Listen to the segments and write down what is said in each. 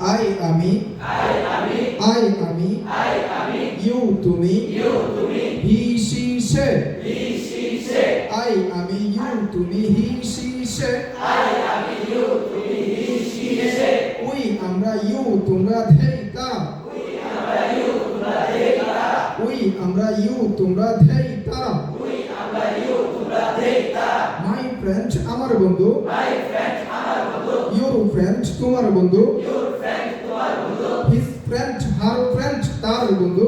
I আমি I আমি you তুমি হি সি সে আই আমি ইউ তুমি হি সি সে উই আমরা ইউ তোমরা ধেই তারা উই আমরা ইউ তোমরা ধেই তারা মাই ফ্রেন্ড আমার বন্ধু ইউর ফ্রেন্ড তোমার বন্ধু হিজ ফ্রেন্ড হার ফ্রেন্ড তার বন্ধু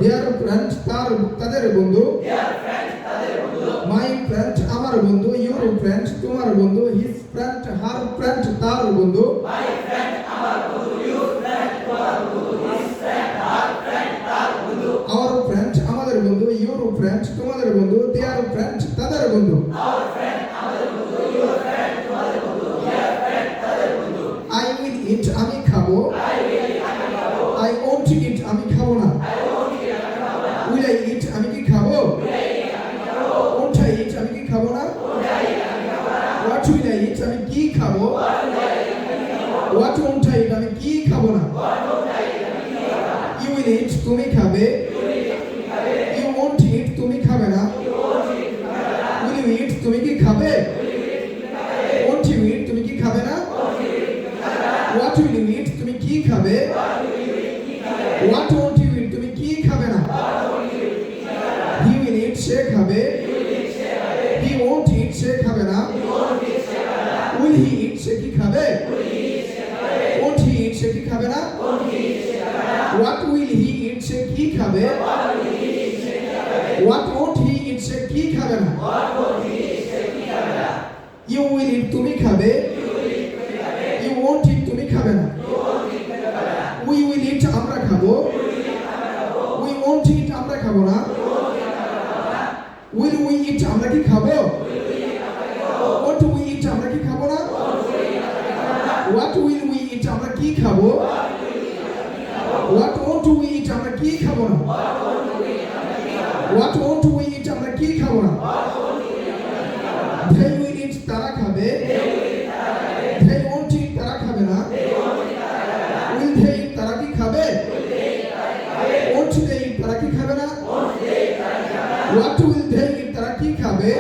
দেয়ার ফ্রেন্ড তাদের বন্ধু মাই ফ্রেন্ড আমার বন্ধু ইউর ফ্রেন্ড তোমার বন্ধু হিজ ফ্রেন্ড হার ফ্রেন্ড তার বন্ধু আওয়ার ফ্রেন্ড আমাদের বন্ধু ইউর ফ্রেন্ড তোমাদের বন্ধু দেয়ার ফ্রেন্ড তাদের বন্ধু আই উইল ইট আমি খাবো আই ওন্ট ইট আমি খাবো না উইল আই ইট আমি কি খাবো ওন্ট আই ইট আমি কি খাবো না হোয়াট উইল আই ইট আমি কি খাবো হোয়াট ওন্ট আই ইট আমি কি খাবো না ইউ উইল ইট তুমি খাবে ইউ ওন্ট ইট তুমি খাবে না উইল ইউ ইট তুমি কি খাবে ওন্ট ইউ ইট তুমি কি খাবে না হোয়াট উইল ইউ ইট তুমি কি খাবে হোয়াট ওন্ট ইউ ইট তুমি কি খাবে না হি উইল ইট সে খাবে হি ওন্ট ইট সে খাবে না উইল হি ইট সে কি খাবে ওন্ট হি ইট সে কি খাবে না হোয়াট উইল হি ইট সে কি খাবে হোয়াট ওন্ট হি ইট সে কি খাবে না ইউ উইল ইট তুমি খাবে ইউ ওন্ট ইট তুমি খাবে না উই উইল ইট আমরা খাবো উই ওন্ট ইট আমরা খাবো না উইল উই ইট আমরা কি খাবো ওন্ট উই ইট আমরা কি খাবো না হোয়াট উইল উই ইট আমরা কি খাবো হোয়াট ওন্ট উই ইট আমরা কি খাবো না হোয়াট ওন্ট উই ইট আমরা কি খাবো না they will eat তারা খাবে they won't eat তারা খাবে না will they eat তারা কি খাবে won't they eat তারা কি খাবে না what will they eat তারা কি খাবে